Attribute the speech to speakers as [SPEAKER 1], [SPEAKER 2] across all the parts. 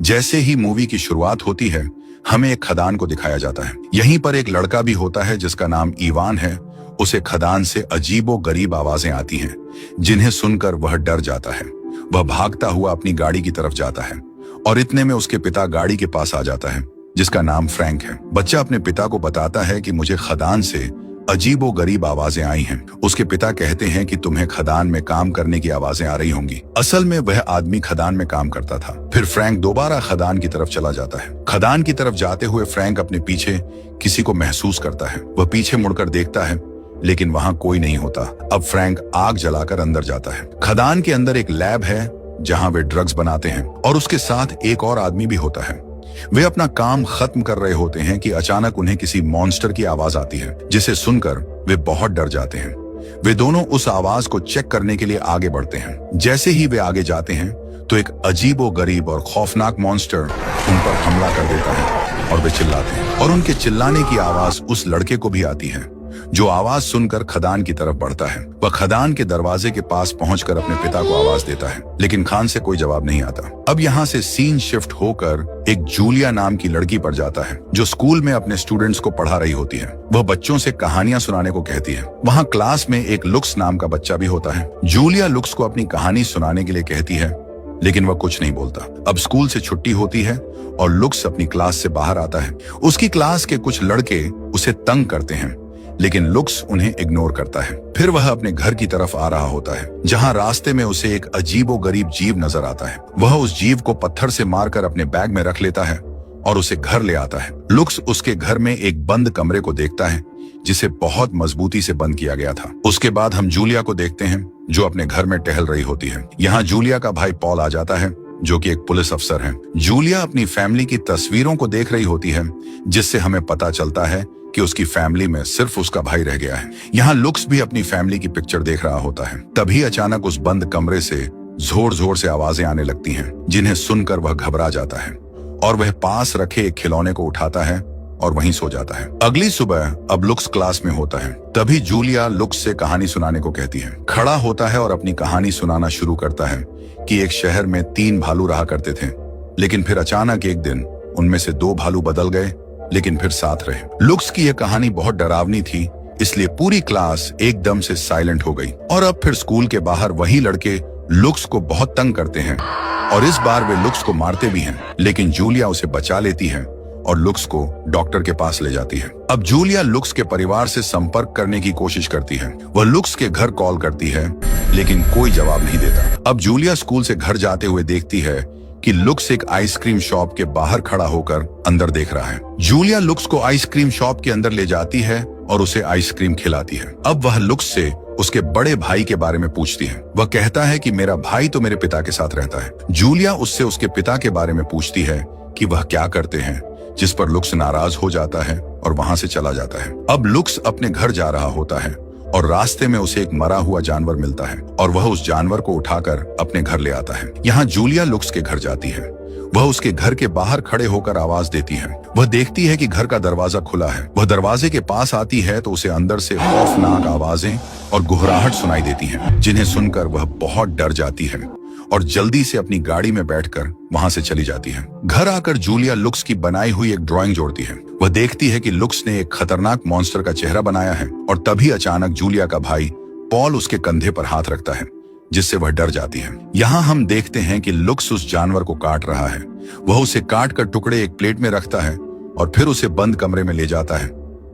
[SPEAKER 1] जैसे ही मूवी की शुरुआत होती है, हमें एक खदान को दिखाया जाता है। यहीं पर एक लड़का भी होता है जिसका नाम इवान है। उसे खदान से अजीबो गरीब आवाजें आती हैं, जिन्हें सुनकर वह डर जाता है। वह भागता हुआ अपनी गाड़ी की तरफ जाता है और इतने में उसके पिता गाड़ी के पास आ जाता है, जिसका नाम फ्रैंक है। बच्चा अपने पिता को बताता है कि मुझे खदान से अजीबो गरीब आवाजें आई हैं। उसके पिता कहते हैं कि तुम्हें खदान में काम करने की आवाजें आ रही होंगी। असल में वह आदमी खदान में काम करता था। फिर फ्रैंक दोबारा खदान की तरफ चला जाता है। खदान की तरफ जाते हुए फ्रैंक अपने पीछे किसी को महसूस करता है। वह पीछे मुड़कर देखता है, लेकिन वहां कोई नहीं होता। अब फ्रैंक आग जलाकर अंदर जाता है। खदान के अंदर एक लैब है जहां वे ड्रग्स बनाते हैं और उसके साथ एक और आदमी भी होता है। वे अपना काम खत्म कर रहे होते हैं कि अचानक उन्हें किसी मॉन्स्टर की आवाज आती है, जिसे सुनकर वे बहुत डर जाते हैं। वे दोनों उस आवाज को चेक करने के लिए आगे बढ़ते हैं। जैसे ही वे आगे जाते हैं तो एक अजीबो गरीब और खौफनाक मॉन्स्टर उन पर हमला कर देता है और वे चिल्लाते हैं और उनके चिल्लाने की आवाज उस लड़के को भी आती है, जो आवाज सुनकर खदान की तरफ बढ़ता है। वह खदान के दरवाजे के पास पहुंचकर अपने पिता को आवाज देता है, लेकिन खान से कोई जवाब नहीं आता। अब यहाँ से सीन शिफ्ट होकर एक जूलिया नाम की लड़की पर जाता है, जो स्कूल में अपने स्टूडेंट्स को पढ़ा रही होती है। वह बच्चों से कहानियां सुनाने को कहती है। वहाँ क्लास में एक लुक्स नाम का बच्चा भी होता है। जूलिया लुक्स को अपनी कहानी सुनाने के लिए कहती है, लेकिन वह कुछ नहीं बोलता। अब स्कूल से छुट्टी होती है और लुक्स अपनी क्लास से बाहर आता है। उसकी क्लास के कुछ लड़के उसे तंग करते हैं, लेकिन लुक्स उन्हें इग्नोर करता है। फिर वह अपने घर की तरफ आ रहा होता है, जहां रास्ते में उसे एक अजीबो गरीब जीव नजर आता है। वह उस जीव को पत्थर से मारकर अपने बैग में रख लेता है और उसे घर ले आता है। लुक्स उसके घर में एक बंद कमरे को देखता है, जिसे बहुत मजबूती से बंद किया गया था। उसके बाद हम जूलिया को देखते हैं, जो अपने घर में टहल रही होती है। यहाँ जूलिया का भाई पॉल आ जाता है, जो कि एक पुलिस अफसर है। जूलिया अपनी फैमिली की तस्वीरों को देख रही होती है, जिससे हमें पता चलता है कि उसकी फैमिली में सिर्फ उसका भाई रह गया है। यहाँ लुक्स भी अपनी फैमिली की पिक्चर देख रहा होता है। तभी अचानक उस बंद कमरे से जोर जोर से आवाजें आने लगती हैं, जिन्हें सुनकर वह घबरा जाता है और वह पास रखे एक खिलौने को उठाता है और वहीं सो जाता है। अगली सुबह अब लुक्स क्लास में होता है। तभी जूलिया लुक्स से कहानी सुनाने को कहती है। खड़ा होता है और अपनी कहानी सुनाना शुरू करता है कि एक शहर में 3 भालू रहा करते थे, लेकिन फिर अचानक एक दिन उनमें से 2 भालू बदल गए, लेकिन फिर साथ रहे। लुक्स की यह कहानी बहुत डरावनी थी, इसलिए पूरी क्लास एकदम से साइलेंट हो गई। और अब फिर स्कूल के बाहर वही लड़के लुक्स को बहुत तंग करते हैं और इस बार वे लुक्स को मारते भी हैं, लेकिन जूलिया उसे बचा लेती है और लुक्स को डॉक्टर के पास ले जाती है। अब जूलिया लुक्स के परिवार से संपर्क करने की कोशिश करती है। वह लुक्स के घर कॉल करती है, लेकिन कोई जवाब नहीं देता। अब जूलिया स्कूल से घर जाते हुए देखती है कि लुक्स एक आइसक्रीम शॉप के बाहर खड़ा होकर अंदर देख रहा है। जूलिया लुक्स को आइसक्रीम शॉप के अंदर ले जाती है और उसे आइसक्रीम खिलाती है। अब वह लुक्स से उसके बड़े भाई के बारे में पूछती है। वह कहता है कि मेरा भाई तो मेरे पिता के साथ रहता है। जूलिया उससे उसके पिता के बारे में पूछती है कि वह क्या करते हैं, जिस पर लुक्स नाराज हो जाता है और वहां से चला जाता है। अब लुक्स अपने घर जा रहा होता है और रास्ते में उसे एक मरा हुआ जानवर मिलता है और वह उस जानवर को उठाकर अपने घर ले आता है। यहाँ जूलिया लुक्स के घर जाती है। वह उसके घर के बाहर खड़े होकर आवाज देती है। वह देखती है कि घर का दरवाजा खुला है। वह दरवाजे के पास आती है तो उसे अंदर से खौफनाक आवाजें और गुहराहट सुनाई देती हैं, जिन्हें सुनकर वह बहुत डर जाती है और जल्दी से अपनी गाड़ी में बैठकर वहां से चली जाती है। घर आकर जूलिया लुक्स की बनाई हुई एक ड्राइंग जोड़ती है। वह देखती है कि लुक्स ने एक खतरनाक मॉन्स्टर का चेहरा बनाया है और तभी अचानक जूलिया का भाई पॉल उसके कंधे पर हाथ रखता है, जिससे वह डर जाती है। यहाँ हम देखते हैं कि लुक्स उस जानवर को काट रहा है। वह उसे काट कर टुकड़े एक प्लेट में रखता है और फिर उसे बंद कमरे में ले जाता है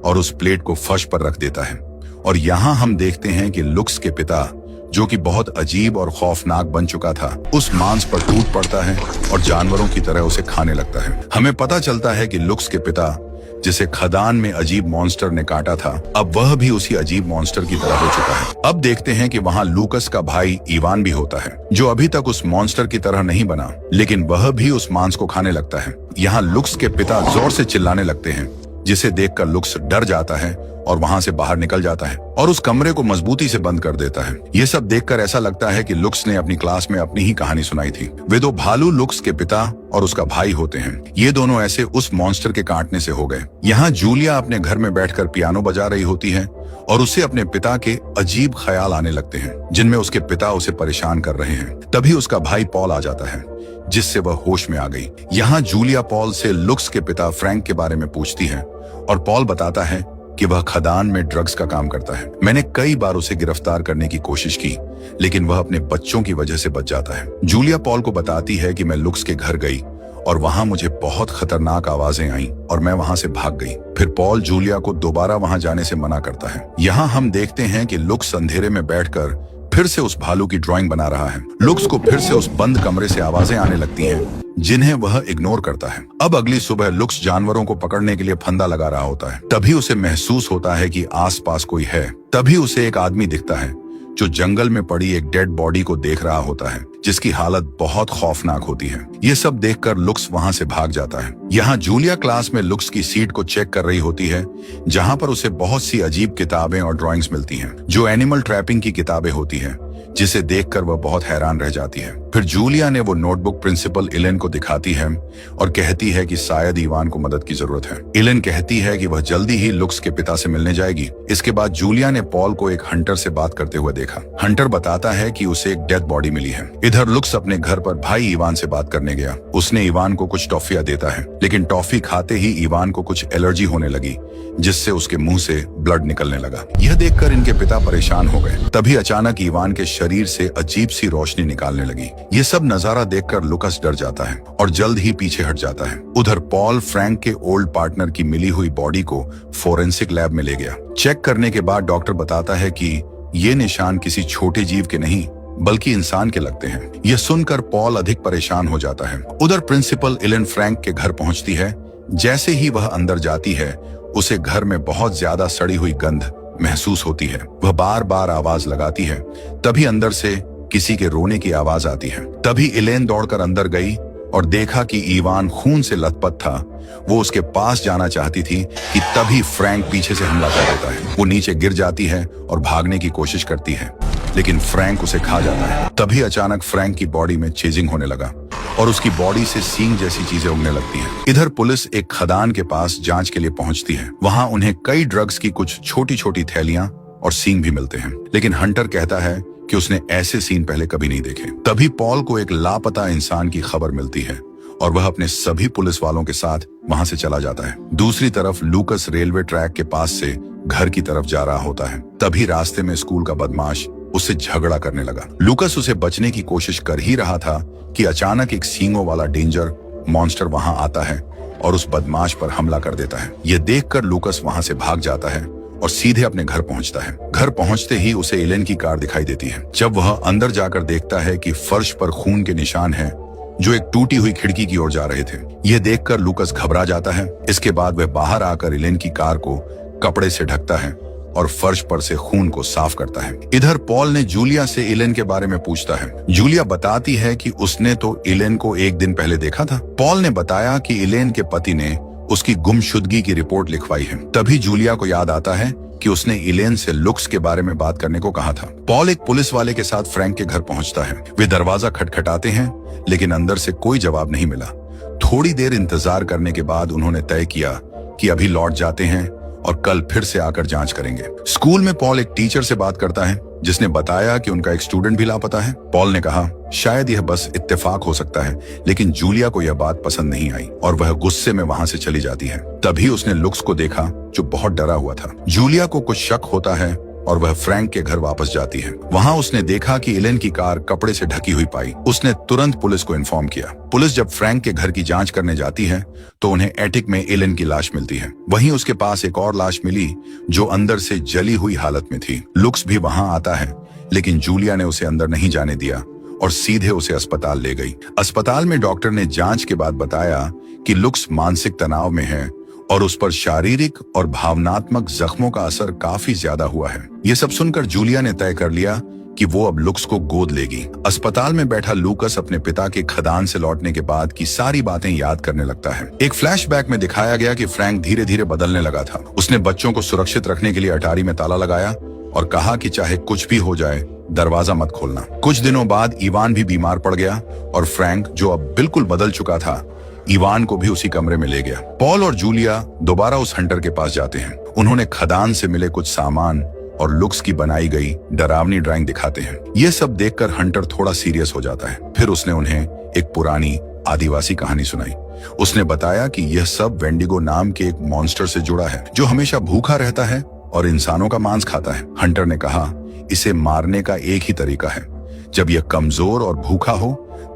[SPEAKER 1] और उस प्लेट को फर्श पर रख देता है। और यहाँ हम देखते हैं कि लुक्स के पिता, जो कि बहुत अजीब और खौफनाक बन चुका था, उस मांस पर टूट पड़ता है और जानवरों की तरह उसे खाने लगता है। हमें पता चलता है कि लुक्स के पिता, जिसे खदान में अजीब मॉन्स्टर ने काटा था, अब वह भी उसी अजीब मॉन्स्टर की तरह हो चुका है। अब देखते हैं कि वहाँ लूकस का भाई इवान भी होता है, जो अभी तक उस मॉन्स्टर की तरह नहीं बना, लेकिन वह भी उस मांस को खाने लगता है। यहाँ लुक्स के पिता जोर से चिल्लाने लगते हैं, जिसे देखकर लुक्स डर जाता है और वहां से बाहर निकल जाता है और उस कमरे को मजबूती से बंद कर देता है। ये सब देखकर ऐसा लगता है कि लुक्स ने अपनी क्लास में अपनी ही कहानी सुनाई थी। वे दो भालू लुक्स के पिता और उसका भाई होते हैं। ये दोनों ऐसे उस मॉन्स्टर के काटने से हो गए। यहाँ जूलिया अपने घर में बैठकर पियानो बजा रही होती है और उसे अपने पिता के अजीब ख्याल आने लगते हैं, जिनमें उसके पिता उसे परेशान कर रहे हैं। तभी उसका भाई पॉल आ जाता है, जिससे वह होश में आ गई। यहाँ जूलिया पॉल से लुक्स के पिता फ्रैंक के बारे में पूछती है और पॉल बताता है कि वह खदान में ड्रग्स का काम करता है। मैंने कई बार उसे गिरफ्तार करने की कोशिश की, लेकिन वह अपने बच्चों की वजह से बच जाता है। जूलिया पॉल को बताती है कि मैं लुक्स के घर गई और वहां मुझे बहुत खतरनाक आवाजें आईं और मैं वहां से भाग गई। फिर पॉल जूलिया को दोबारा वहां जाने से मना करता है। यहाँ हम देखते हैं कि लुक्स अंधेरे में बैठकर फिर से उस भालू की ड्राइंग बना रहा है। लुक्स को फिर से उस बंद कमरे से आवाजें आने लगती हैं, जिन्हें वह इग्नोर करता है। अब अगली सुबह लुक्स जानवरों को पकड़ने के लिए फंदा लगा रहा होता है। तभी उसे महसूस होता है कि आसपास कोई है। तभी उसे एक आदमी दिखता है जो जंगल में पड़ी एक डेड बॉडी को देख रहा होता है, जिसकी हालत बहुत खौफनाक होती है। ये सब देखकर लुक्स वहां से भाग जाता है। यहाँ जूलिया क्लास में लुक्स की सीट को चेक कर रही होती है, जहाँ पर उसे बहुत सी अजीब किताबें और ड्राइंग्स मिलती हैं, जो एनिमल ट्रैपिंग की किताबें होती हैं, जिसे देखकर वह बहुत हैरान रह जाती है। फिर जूलिया ने वो नोटबुक प्रिंसिपल इलेन को दिखाती है और कहती है कि शायद इवान को मदद की जरूरत है। इलेन कहती है कि वह जल्दी ही लुक्स के पिता से मिलने जाएगी। इसके बाद जूलिया ने पॉल को एक हंटर से बात करते हुए देखा। हंटर बताता है कि उसे एक डेड बॉडी मिली है। इधर लुक्स अपने घर पर भाई इवान से बात करने गया। उसने इवान को कुछ टॉफियां देता है, लेकिन टॉफी खाते ही इवान को कुछ एलर्जी होने लगी, जिससे उसके मुंह से ब्लड निकलने लगा। यह देखकर इनके पिता परेशान हो गए। तभी अचानक इवान के शरीर से अजीब सी रोशनी निकालने लगी। ये सब नजारा देखकर लुकस डर जाता है और जल्द ही पीछे हट जाता है। उधर पॉल फ्रैंक के ओल्ड पार्टनर की मिली हुई बॉडी को फोरेंसिक लैब में ले गया। चेक करने के बाद डॉक्टर बताता है कि ये निशान किसी छोटे जीव के नहीं बल्कि इंसान के लगते हैं। यह सुनकर पॉल अधिक परेशान हो जाता है। उधर प्रिंसिपल इलेन फ्रैंक के घर पहुंचती है। जैसे ही वह अंदर जाती है, उसे घर में बहुत ज्यादा सड़ी हुई गंध महसूस होती है। वह बार बार आवाज लगाती है। तभी अंदर से किसी के रोने की आवाज आती है। तभी इलेन दौड़कर अंदर गई और देखा कि इवान खून से लथपथ था। वो उसके पास जाना चाहती थी कि तभी फ्रैंक पीछे से हमला कर देता है। वो नीचे गिर जाती है और भागने की कोशिश करती है, लेकिन फ्रैंक उसे खा जाता है। तभी अचानक फ्रैंक की बॉडी में चेजिंग होने लगा और उसकी बॉडी से सींग जैसी चीजें उगने लगती हैं। इधर पुलिस एक खदान के पास जांच के लिए पहुंचती है। वहां उन्हें कई ड्रग्स की कुछ छोटी छोटी थैलियां और सींग भी मिलते हैं, लेकिन हंटर कहता है कि उसने ऐसे सीन पहले कभी नहीं देखे। तभी पॉल को एक लापता इंसान की खबर मिलती है और वह अपने सभी पुलिस वालों के साथ वहां से चला जाता है। दूसरी तरफ लूकस रेलवे ट्रैक के पास से घर की तरफ जा रहा होता है। तभी रास्ते में स्कूल का बदमाश उससे झगड़ा करने लगा। लूकस उसे बचने की कोशिश कर ही रहा था कि अचानक एक सींगों वाला डेंजर मॉन्स्टर वहां आता है और उस बदमाश पर हमला कर देता है। यह देखकर लूकस वहां से भाग जाता है और सीधे अपने घर पहुंचता है। घर पहुंचते ही उसे इलेन की कार दिखाई देती है। जब वह अंदर जाकर देखता है कि फर्श पर खून के निशान हैं, जो एक टूटी हुई खिड़की की ओर जा रहे थे। यह देखकर लूकस घबरा जाता है। इसके बाद वह बाहर आकर इलेन की कार को कपड़े से ढकता है और फर्श पर से खून को साफ करता है। इधर पॉल ने जूलिया से इलेन के बारे में पूछता है। जूलिया बताती है कि उसने तो इलेन को एक दिन पहले देखा था। पॉल ने बताया कि इलेन के पति ने उसकी गुमशुदगी की रिपोर्ट लिखवाई है। तभी जूलिया को याद आता है कि उसने इलेन से लुक्स के बारे में बात करने को कहा था। पॉल एक पुलिस वाले के साथ फ्रैंक के घर पहुंचता है। वे दरवाजा खटखटाते हैं, लेकिन अंदर से कोई जवाब नहीं मिला। थोड़ी देर इंतजार करने के बाद उन्होंने तय किया कि अभी लौट जाते हैं और कल फिर से आकर जांच करेंगे। स्कूल में पॉल एक टीचर से बात करता है, जिसने बताया कि उनका एक स्टूडेंट भी लापता है। पॉल ने कहा शायद यह बस इत्तेफाक हो सकता है, लेकिन जूलिया को यह बात पसंद नहीं आई और वह गुस्से में वहां से चली जाती है। तभी उसने लुक्स को देखा, जो बहुत डरा हुआ था। जूलिया को कुछ शक होता है और वह फ्रैंक के घर वापस जाती है। वहां उसने देखा कि इलेन की कार कपड़े से ढकी हुई पाई। उसने तुरंत पुलिस को इन्फॉर्म किया। पुलिस जब फ्रैंक के घर की जांच करने जाती है, तो उन्हें एटिक में इलेन की लाश मिलती है। वहीं उसके पास एक और लाश मिली, जो अंदर से जली हुई हालत में थी। लुक्स भी वहां आता है, लेकिन जूलिया ने उसे अंदर नहीं जाने दिया और सीधे उसे अस्पताल ले गई। अस्पताल में डॉक्टर ने जांच के बाद बताया कि लुक्स मानसिक तनाव में है और उस पर शारीरिक और भावनात्मक जख्मों का असर काफी ज्यादा हुआ है। ये सब सुनकर जूलिया ने तय कर लिया कि वो अब लुक्स को गोद लेगी। अस्पताल में बैठा लूकस अपने पिता के खदान से लौटने के बाद की सारी बातें याद करने लगता है। एक फ्लैशबैक में दिखाया गया कि फ्रैंक धीरे धीरे बदलने लगा था। उसने बच्चों को सुरक्षित रखने के लिए अटारी में ताला लगाया और कहा कि चाहे कुछ भी हो जाए दरवाजा मत खोलना। कुछ दिनों बाद इवान भी बीमार पड़ गया और फ्रैंक, जो अब बिल्कुल बदल चुका था, इवान को भी उसी कमरे में ले गया। पॉल और जूलिया दोबारा उस हंटर के पास जाते हैं। उन्होंने खदान से मिले कुछ सामान और लुक्स की बनाई गई डरावनी ड्राइंग दिखाते हैं। ये सब देखकर हंटर थोड़ा सीरियस हो जाता है। फिर उसने उन्हें एक पुरानी आदिवासी कहानी सुनाई। उसने बताया कि यह सब वेंडिगो नाम के एक मॉन्स्टर से जुड़ा है, जो हमेशा भूखा रहता है और इंसानों का मांस खाता है। हंटर ने कहा, इसे मारने का एक ही तरीका है, जब यह कमजोर और भूखा हो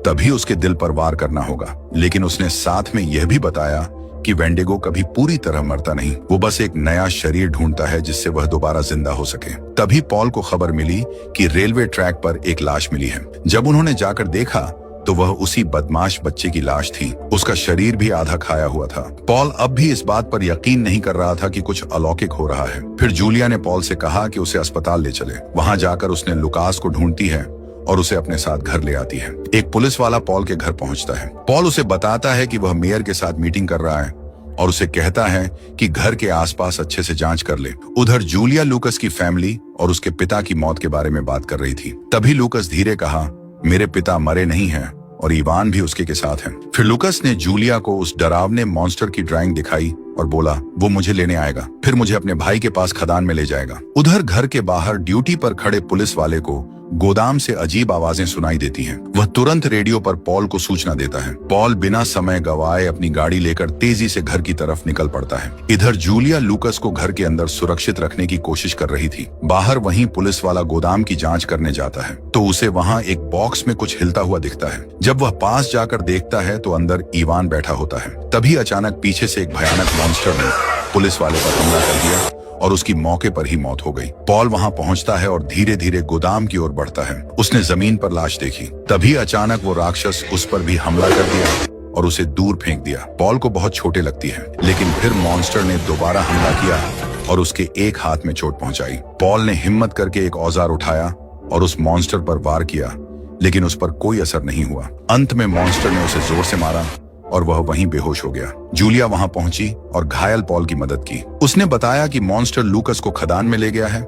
[SPEAKER 1] तभी उसके दिल पर वार करना होगा। लेकिन उसने साथ में यह भी बताया कि वेंडिगो कभी पूरी तरह मरता नहीं, वो बस एक नया शरीर ढूंढता है जिससे वह दोबारा जिंदा हो सके। तभी पॉल को खबर मिली कि रेलवे ट्रैक पर एक लाश मिली है। जब उन्होंने जाकर देखा तो वह उसी बदमाश बच्चे की लाश थी। उसका शरीर भी आधा खाया हुआ था। पॉल अब भी इस बात पर यकीन नहीं कर रहा था कि कुछ अलौकिक हो रहा है। फिर जूलिया ने पॉल से कहा कि उसे अस्पताल ले चले। वहां जाकर उसने लुकास को ढूंढती है और उसे अपने साथ घर ले आती है। एक पुलिस वाला पॉल के घर पहुंचता है। पॉल उसे बताता है कि वह मेयर के साथ मीटिंग कर रहा है और उसे कहता है कि घर के आसपास अच्छे से जांच कर ले। उधर जूलिया लूकस की फैमिली और उसके पिता की मौत के बारे में बात कर रही थी। तभी लूकस धीरे कहा, मेरे पिता मरे नहीं हैं और इवान भी उसके के साथ है। फिर लूकस ने जूलिया को उस डरावने मॉन्स्टर की ड्राइंग दिखाई और बोला, वो मुझे लेने आएगा, फिर मुझे अपने भाई के पास खदान में ले जाएगा। उधर घर के बाहर ड्यूटी पर खड़े पुलिस वाले को गोदाम से अजीब आवाजें सुनाई देती हैं। वह तुरंत रेडियो पर पॉल को सूचना देता है। पॉल बिना समय गवाए अपनी गाड़ी लेकर तेजी से घर की तरफ निकल पड़ता है। इधर जूलिया लूकस को घर के अंदर सुरक्षित रखने की कोशिश कर रही थी। बाहर वहीं पुलिस वाला गोदाम की जांच करने जाता है तो उसे वहां एक बॉक्स में कुछ हिलता हुआ दिखता है। जब वह पास जाकर देखता है तो अंदर इवान बैठा होता है। तभी अचानक पीछे से एक भयानक मॉन्स्टर ने पुलिस वाले पर हमला कर दिया और उसकी मौके पर ही मौत हो गई। पॉल वहां पहुंचता है और धीरे धीरे गोदाम की ओर बढ़ता है। उसने जमीन पर लाश देखी। तभी अचानक वो राक्षस उस पर भी हमला कर दिया और उसे दूर फेंक दिया। पॉल को बहुत छोटे लगती है, लेकिन फिर मॉन्स्टर ने दोबारा हमला किया और उसके एक हाथ में चोट पहुंचाई। पॉल ने हिम्मत करके एक औजार उठाया और उस मॉन्स्टर पर वार किया, लेकिन उस पर कोई असर नहीं हुआ। अंत में मॉन्स्टर ने उसे जोर से मारा और वह वहीं बेहोश हो गया। जूलिया वहां पहुंची और घायल पॉल की मदद की। उसने बताया कि मॉन्स्टर लूकस को खदान में ले गया है।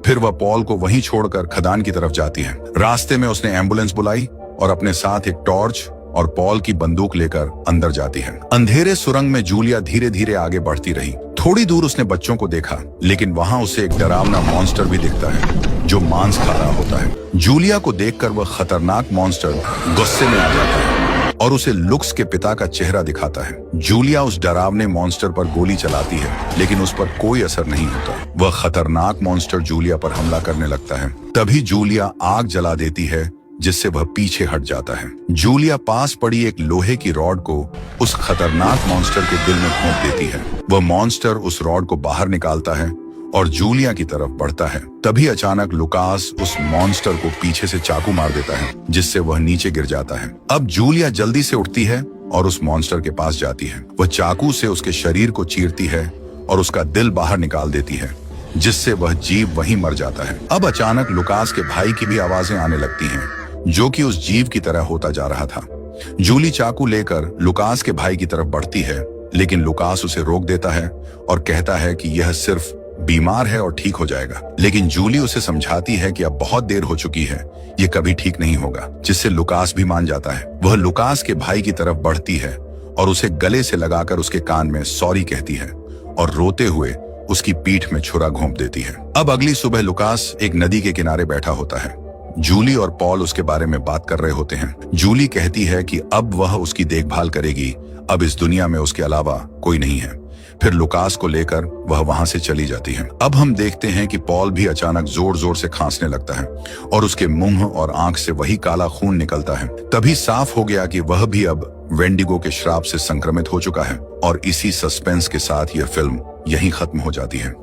[SPEAKER 1] फिर वह पॉल को वहीं छोड़कर खदान की तरफ जाती है। रास्ते में उसने एम्बुलेंस बुलाई और अपने साथ एक टॉर्च और पॉल की बंदूक लेकर अंदर जाती है। अंधेरे सुरंग में जूलिया धीरे धीरे आगे बढ़ती रही। थोड़ी दूर उसने बच्चों को देखा, लेकिन वहां उसे एक डरावना मॉन्स्टर भी दिखता है जो मांस खा रहा होता है। जूलिया को देखकर वह खतरनाक मॉन्स्टर गुस्से में आ जाता है और उसे लुक्स के पिता का चेहरा दिखाता है। जूलिया उस डरावने मॉन्स्टर पर गोली चलाती है, लेकिन उस पर कोई असर नहीं होता। वह खतरनाक मॉन्स्टर जूलिया पर हमला करने लगता है। तभी जूलिया आग जला देती है, जिससे वह पीछे हट जाता है। जूलिया पास पड़ी एक लोहे की रॉड को उस खतरनाक मॉन्स्टर के दिल में घोंप देती है। वह मॉन्स्टर उस रॉड को बाहर निकालता है और जूलिया की तरफ बढ़ता है। तभी अचानक लुकास उस मॉन्स्टर को पीछे से चाकू मार देता है, जिससे वह नीचे गिर जाता है। अब जूलिया जल्दी से उठती है और उस मॉन्स्टर के पास जाती है। वह चाकू से उसके शरीर को चीरती है और उसका दिल बाहर निकाल देती है, जिससे वह जीव वहीं मर जाता है। अब अचानक लुकास के भाई की भी आवाजें आने लगती हैं, जो कि उस जीव की तरह होता जा रहा था। जूली चाकू लेकर लुकास के भाई की तरफ बढ़ती है, लेकिन लुकास उसे रोक देता है और कहता है कि यह सिर्फ बीमार है और ठीक हो जाएगा। लेकिन जूली उसे समझाती है कि अब बहुत देर हो चुकी है, ये कभी ठीक नहीं होगा, जिससे लुकास भी मान जाता है। वह लुकास के भाई की तरफ बढ़ती है और उसे गले से लगाकर उसके कान में सॉरी कहती है और रोते हुए उसकी पीठ में छुरा घोंप देती है। अब अगली सुबह लुकास एक नदी के किनारे बैठा होता है। जूली और पॉल उसके बारे में बात कर रहे होते हैं। जूली कहती है कि अब वह उसकी देखभाल करेगी, अब इस दुनिया में उसके अलावा कोई नहीं है। फिर लुकास को लेकर वह वहां से चली जाती है। अब हम देखते हैं कि पॉल भी अचानक जोर जोर से खांसने लगता है और उसके मुंह और आंख से वही काला खून निकलता है। तभी साफ हो गया कि वह भी अब वेंडिगो के श्राप से संक्रमित हो चुका है और इसी सस्पेंस के साथ यह फिल्म यहीं खत्म हो जाती है।